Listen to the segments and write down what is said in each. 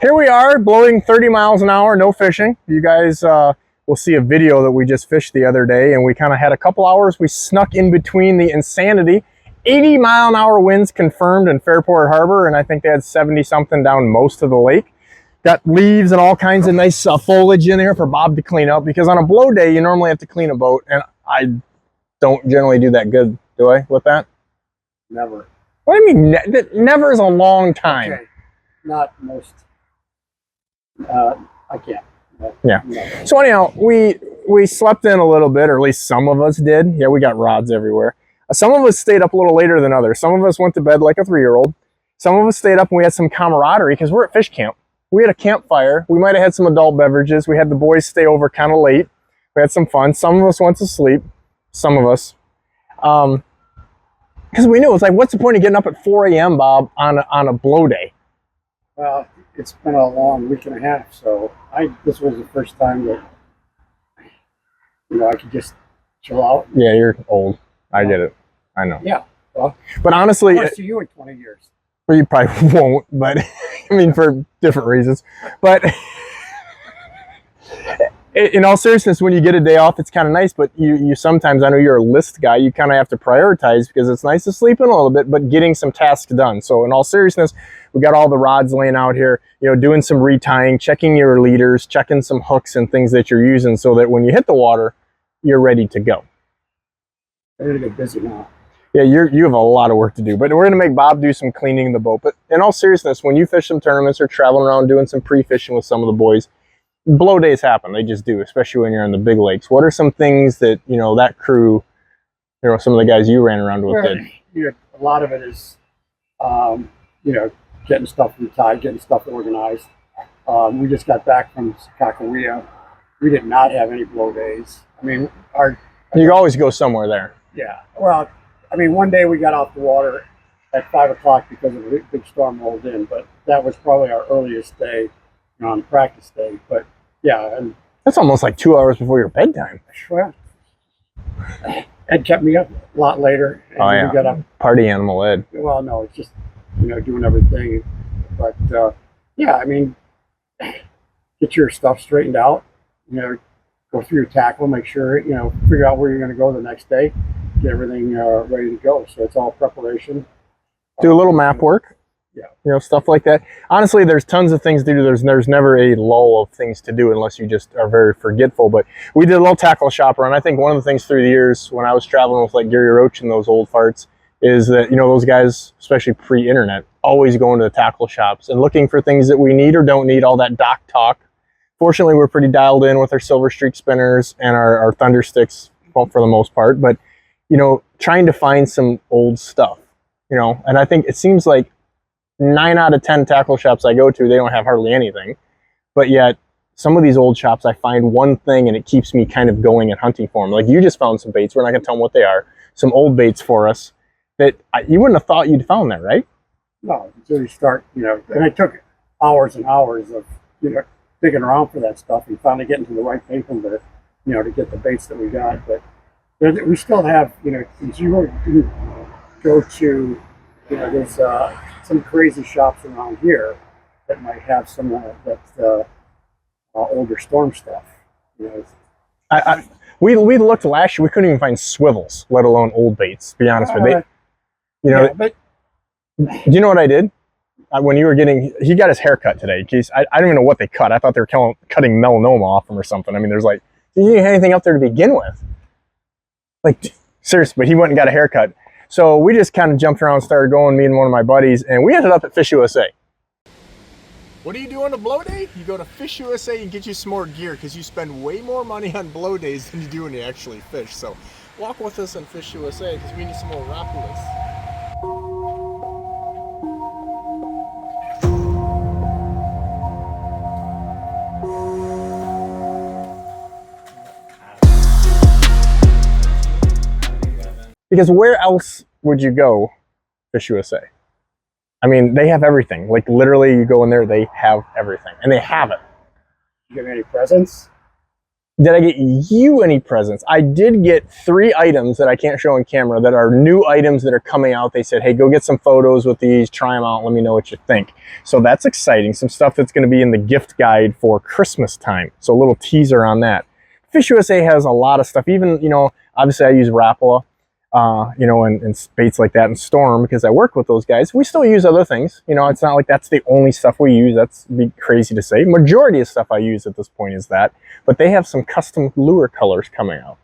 Here we are, blowing 30 miles an hour, no fishing. You guys will see a video that we just fished the other day, and we kind of had a couple hours. We snuck in between the insanity. 80-mile-an-hour winds confirmed in Fairport Harbor, and I think they had 70-something down most of the lake. Got leaves and all kinds of nice foliage in there for Bob to clean up, because on a blow day, you normally have to clean a boat, and I don't generally do that good, do I, with that? Never. What do you mean? Never is a long time. Okay. Not most. I can't. Yeah. No. So anyhow, we slept in a little bit, or at least some of us did. Yeah, we got rods everywhere. Some of us stayed up a little later than others. Some of us went to bed like a 3-year-old. Some of us stayed up and we had some camaraderie because we're at fish camp. We had a campfire. We might have had some adult beverages. We had the boys stay over kind of late. We had some fun. Some of us went to sleep. Some of us. Because we knew, it's like, what's the point of getting up at 4 a.m., Bob, on a blow day? Well, it's been a long week and a half, so this was the first time that I could just chill out. Yeah, you're old. I get it. I know. Yeah. Well, but honestly, I'll see you in 20 years. Well, you probably won't, but I mean, for different reasons. But in all seriousness, when you get a day off, it's kind of nice, but you sometimes, I know you're a list guy, you kind of have to prioritize, because it's nice to sleep in a little bit, but getting some tasks done. So in all seriousness, we got all the rods laying out here, doing some retying, checking your leaders, checking some hooks and things that you're using, so that when you hit the water, you're ready to go. I'm gonna get busy now. Yeah, you have a lot of work to do, but we're gonna make Bob do some cleaning in the boat. But in all seriousness, when you fish some tournaments or traveling around doing some pre-fishing with some of the boys, blow days happen. They just do, especially when you're on the big lakes. What are some things that that crew, some of the guys you ran around with did? A lot of it is, getting stuff retied, getting stuff organized. We just got back from Kakawea. We did not have any blow days. I mean, you always go somewhere there. Yeah. Well, I mean, one day we got off the water at 5 o'clock because of a big storm rolled in, but that was probably our earliest day on practice day. But yeah, and that's almost like 2 hours before your bedtime. Well, Ed kept me up a lot later. And oh yeah, we got up. Party animal Ed. Well, no, it's just doing everything. But yeah, I mean, get your stuff straightened out. Go through your tackle, make sure figure out where you're going to go the next day, get everything ready to go. So it's all preparation. Do a little map work. Yeah. Stuff like that. Honestly, there's tons of things to do. There's never a lull of things to do unless you just are very forgetful. But we did a little tackle shop around. I think one of the things through the years when I was traveling with like Gary Roach and those old farts is that, those guys, especially pre-internet, always going to the tackle shops and looking for things that we need or don't need, all that dock talk. Fortunately, we're pretty dialed in with our Silver Streak spinners and our Thunder sticks for the most part. But, trying to find some old stuff, and I think it seems like 9 out of 10 tackle shops I go to, they don't have hardly anything. But yet, some of these old shops, I find one thing and it keeps me kind of going and hunting for them. Like you just found some baits. We're not going to tell them what they are. Some old baits for us that you wouldn't have thought you'd found that, right? No, until you start, and it took hours and hours of, digging around for that stuff and finally getting to the right people to get the baits that we got. But we still have, if you go to, there's some crazy shops around here that might have some older storm stuff. We looked last year. We couldn't even find swivels, let alone old baits. To be honest with you, yeah, but do you know what I did? When you were he got his hair cut today. Geez, I don't even know what they cut. I thought they were cutting melanoma off him or something. I mean, there's like, you didn't have anything up there to begin with. Like, seriously, but he went and got a haircut. So we just kind of jumped around and started going, me and one of my buddies, and we ended up at FishUSA. What do you do on a blow day? You go to FishUSA and get you some more gear, because you spend way more money on blow days than you do when you actually fish. So walk with us on FishUSA, because we need some more rapids. Because where else would you go, FishUSA? I mean, they have everything. Like literally, you go in there, they have everything, and they have it. You have any presents? Did I get you any presents? I did get 3 items that I can't show on camera that are new items that are coming out. They said, hey, go get some photos with these, try them out, let me know what you think. So that's exciting. Some stuff that's going to be in the gift guide for Christmas time. So a little teaser on that. FishUSA has a lot of stuff. Even, you know, obviously I use Rapala, you know, and baits like that, and Storm, because I work with those guys. We still use other things. You know, it's not like that's the only stuff we use. That's be crazy to say. Majority of stuff I use at this point is that. But they have some custom lure colors coming out.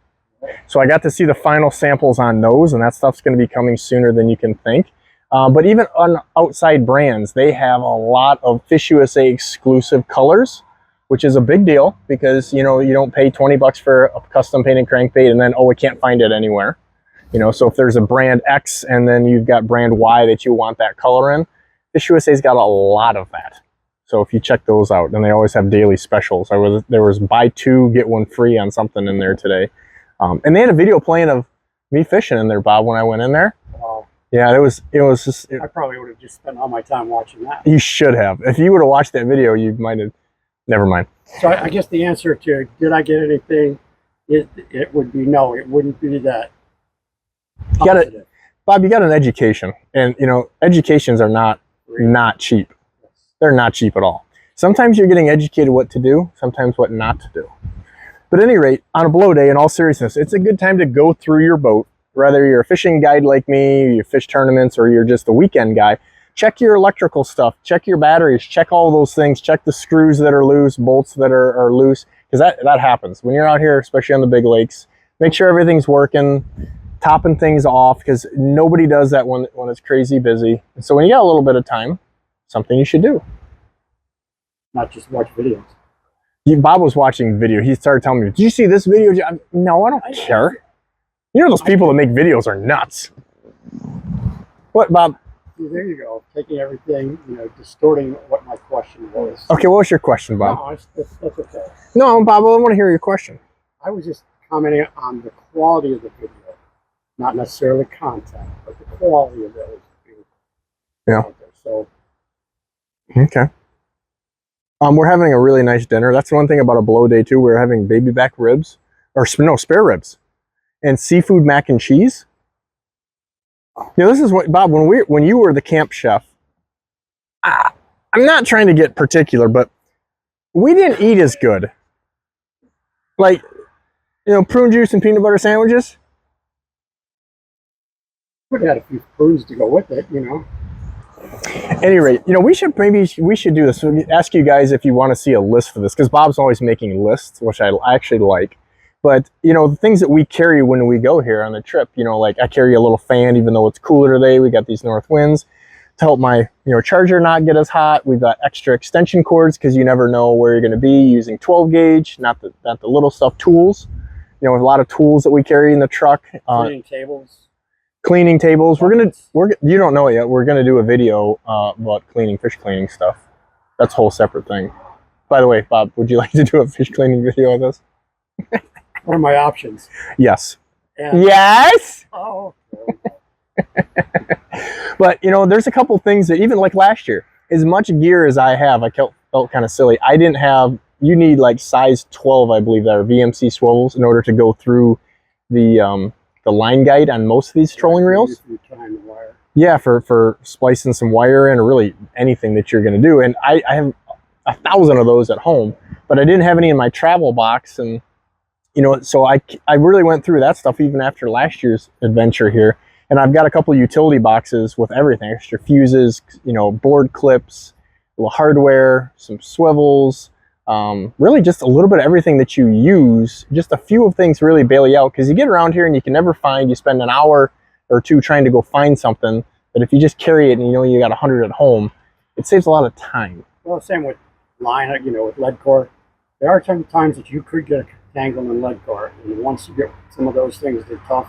So I got to see the final samples on those, and that stuff's going to be coming sooner than you can think. But even on outside brands, they have a lot of FishUSA exclusive colors, which is a big deal because, you know, you don't pay 20 bucks for a custom painted crankbait and then, oh, we can't find it anywhere. You know, so if there's a brand X and then you've got brand Y that you want that color in, FishUSA's got a lot of that. So if you check those out, and they always have daily specials. There was buy 2, get 1 free on something in there today. And they had a video playing of me fishing in there, Bob, when I went in there. Wow. Yeah, it was just... I probably would have just spent all my time watching that. You should have. If you would have watched that video, you might have... Never mind. So I guess the answer to, did I get anything, it would be no. It wouldn't be that positive. Bob, you got an education. And, you know, educations are not cheap. They're not cheap at all. Sometimes you're getting educated what to do, sometimes what not to do. But at any rate, on a blow day, in all seriousness, it's a good time to go through your boat. Whether you're a fishing guide like me, you fish tournaments, or you're just a weekend guy, check your electrical stuff, check your batteries, check all those things, check the screws that are loose, bolts that are loose, because that happens. When you're out here, especially on the big lakes, make sure everything's working, topping things off, because nobody does that when it's crazy busy. And so when you got a little bit of time, something you should do. Not just watch videos. Bob was watching video. He started telling me, did you see this video? No, I don't care. You know those people that make videos are nuts. What, Bob? There you go. Taking everything, you know, distorting what my question was. Okay, what was your question, Bob? No, that's okay. No, Bob, I want to hear your question. I was just commenting on the quality of the video. Not necessarily content, but the quality of it. Yeah. So. Okay. We're having a really nice dinner. That's one thing about a blow day too. We're having baby back ribs, or no, spare ribs, and seafood mac and cheese. You know, this is what, Bob, when you were the camp chef, I'm not trying to get particular, but we didn't eat as good. Like, you know, prune juice and peanut butter sandwiches. Would have had a few prunes to go with it, you know. At any rate, you know, we should do this. Ask you guys if you want to see a list of this, because Bob's always making lists, which I actually like. But, you know, the things that we carry when we go here on the trip, you know, like I carry a little fan, even though it's cooler today. We got these north winds to help my, you know, charger not get as hot. We've got extra extension cords because you never know where you're going to be, using 12 gauge, not the little stuff, tools. You know, a lot of tools that we carry in the truck. Cleaning tables. Cleaning tables. You don't know it yet. We're gonna do a video about cleaning, fish cleaning stuff. That's a whole separate thing. By the way, Bob, would you like to do a fish cleaning video with us? What are my options? Yes. And, yes. Oh. But you know, there's a couple things that even like last year, as much gear as I have, I felt kind of silly. I didn't have. You need like size 12, I believe, that are VMC swivels in order to go through the line guide on most of these trolling reels. Yeah, for splicing some wire in, or really anything that you're going to do. And I have 1,000 of those at home, but I didn't have any in my travel box. And, you know, so I really went through that stuff even after last year's adventure here. And I've got a couple of utility boxes with everything, extra fuses, you know, board clips, a little hardware, some swivels, really just a little bit of everything that you use. Just a few of things really bail you out, because you get around here and you can never find, you spend an hour or two trying to go find something, but if you just carry it and you know you got 100 at home, it saves a lot of time. Well, same with line, you know, with lead core. There are some times that you could get a tangle in lead core, and once you get some of those things, they're tough.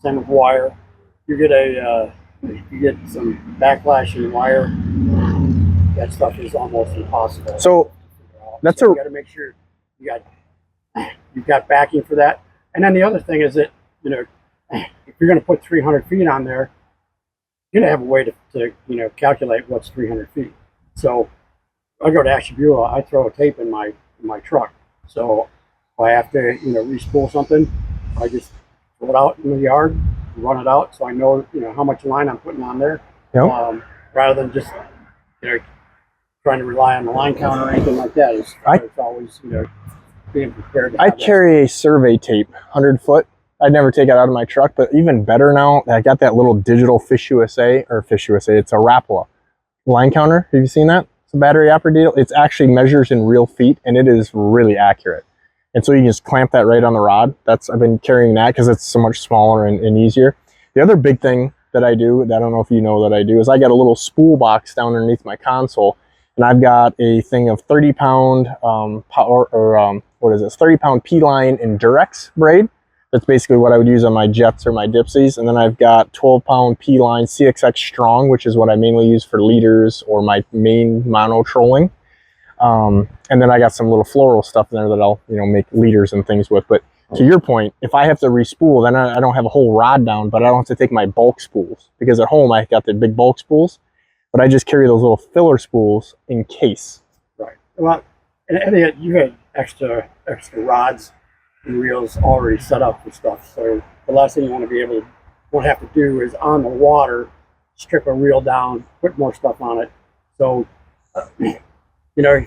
Same with wire. You get some backlash in wire. That stuff is almost impossible. So that's you got to make sure you've got backing for that. And then the other thing is that, you know, if you're going to put 300 feet on there, you're going to have a way to you know, calculate what's 300 feet. So I go to Ashtabula, I throw a tape in my truck. So If I have to, re-spool something, I just throw it out in the yard, run it out, so I know, how much line I'm putting on there. Yep. Rather than just, trying to rely on the line counter or anything like that. It's always, being prepared. I carry a survey tape, 100-foot. I'd never take it out of my truck, but even better now, I got that little digital FishUSA, or FishUSA, it's a Rapala line counter. Have you seen that? It's a battery operated deal. It actually measures in real feet, and it is really accurate. And so you can just clamp that right on the rod. I've been carrying that because it's so much smaller and easier. The other big thing that I do, that I don't know if you know that I do, is I got a little spool box down underneath my console, and I've got a thing of 30-pound 30-pound P-line Endurex braid. That's basically what I would use on my jets or my dipsies. And then I've got 12-pound P-line CXX Strong, which is what I mainly use for leaders or my main mono trolling. And then I got some little floral stuff in there that I'll, make leaders and things with. But to your point, if I have to re-spool, then I don't have a whole rod down, but I don't have to take my bulk spools, because at home I got the big bulk spools, but I just carry those little filler spools in case. Right. Well, and you had extra rods and reels already set up for stuff. So the last thing you want to have to do is on the water, strip a reel down, put more stuff on it. So, if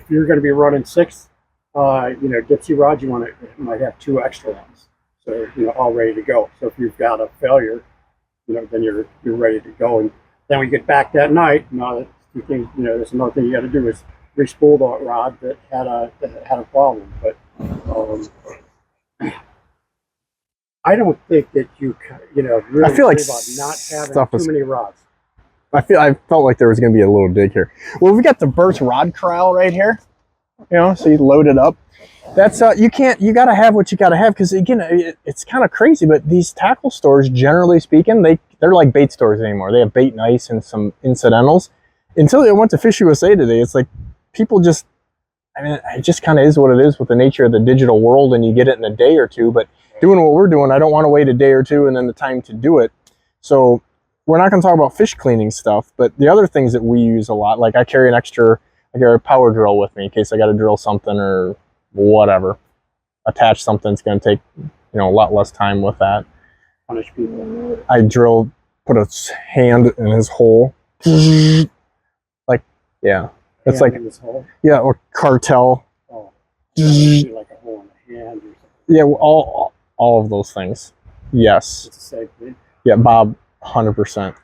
you're going to be running 6, dipsy rods, you might have 2 extra ones. So, all ready to go. So if you've got a failure, then you're ready to go. And then we get back that night. There's another thing you got to do is re-spool the rod that had a problem. But I don't think that you really I feel like about not having too many rods. I felt like there was going to be a little dig here. Well, we got the Burt's rod corral right here. So you load it up. That's you got to have what you got to have, because again, it's kind of crazy, but these tackle stores, generally speaking, they're like bait stores anymore. They have bait and ice and some incidentals. Until I went to FishUSA today, it's like people just, it just kind of is what it is with the nature of the digital world, and you get it in a day or two. But doing what we're doing, I don't want to wait a day or two and then the time to do it. So we're not going to talk about fish cleaning stuff, but the other things that we use a lot, like I carry a power drill with me in case I got to drill something or whatever. Attach something's going to take, a lot less time with that. Punish people. I put a hand in his hole. Yeah. It's hand in his hole? Yeah, or cartel. Oh. Like a hole in the hand or something. Yeah, all of those things. Yes. It's the same thing. Yeah, Bob, 100%.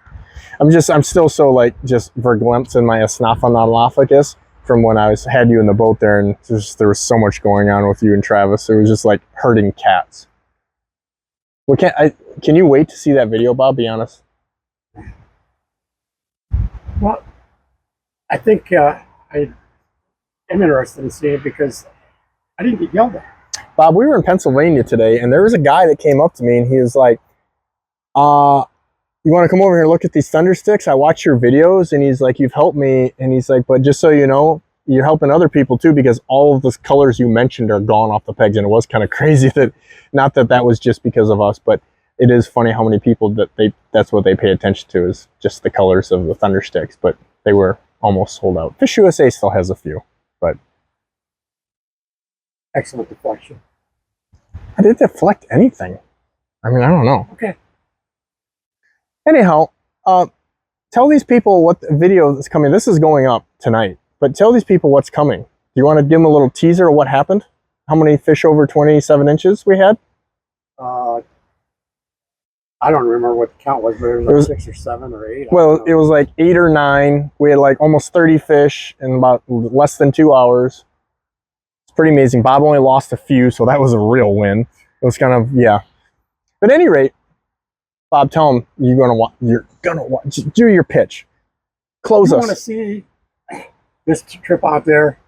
I'm still so just verglimpsed in my esophagus from when I had you in the boat there, and there was so much going on with you and Travis. It was just like herding cats. Well, can you wait to see that video, Bob? Be honest. Well, I think I am interested in seeing it because I didn't get yelled at. Bob, we were in Pennsylvania today, and there was a guy that came up to me, and he was like, you want to come over here and look at these thunder sticks? I watch your videos, and he's like, you've helped me. And he's like, but just so you know, you're helping other people too, because all of the colors you mentioned are gone off the pegs. And it was kind of crazy not that was just because of us, but it is funny how many people that's what they pay attention to, is just the colors of the thunder sticks. But they were almost sold out. FishUSA still has a few, but. Excellent deflection. I didn't deflect anything. I don't know. Okay. Anyhow, tell these people what the video is coming. This is going up tonight, but tell these people what's coming. Do you want to give them a little teaser of what happened? How many fish over 27 inches we had? I don't remember what the count was, but it was 6 or 7 or 8. Well, it was like 8 or 9. We had almost 30 fish in about less than 2 hours. It's pretty amazing. Bob only lost a few, so that was a real win. It was kind of, yeah. But at any rate, Bob, tell them you're gonna watch. Do your pitch. Close us. You want to see this trip out there?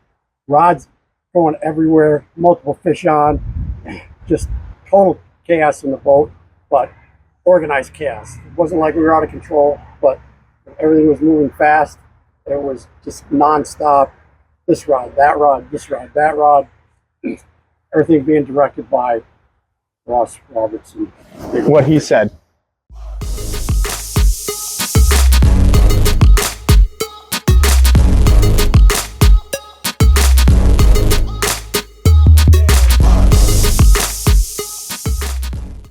Rods going everywhere, multiple fish on, just total chaos in the boat, but organized chaos. It wasn't like we were out of control, but everything was moving fast. It was just nonstop. This rod, that rod, this rod, that rod. Everything being directed by Robertson. What he said.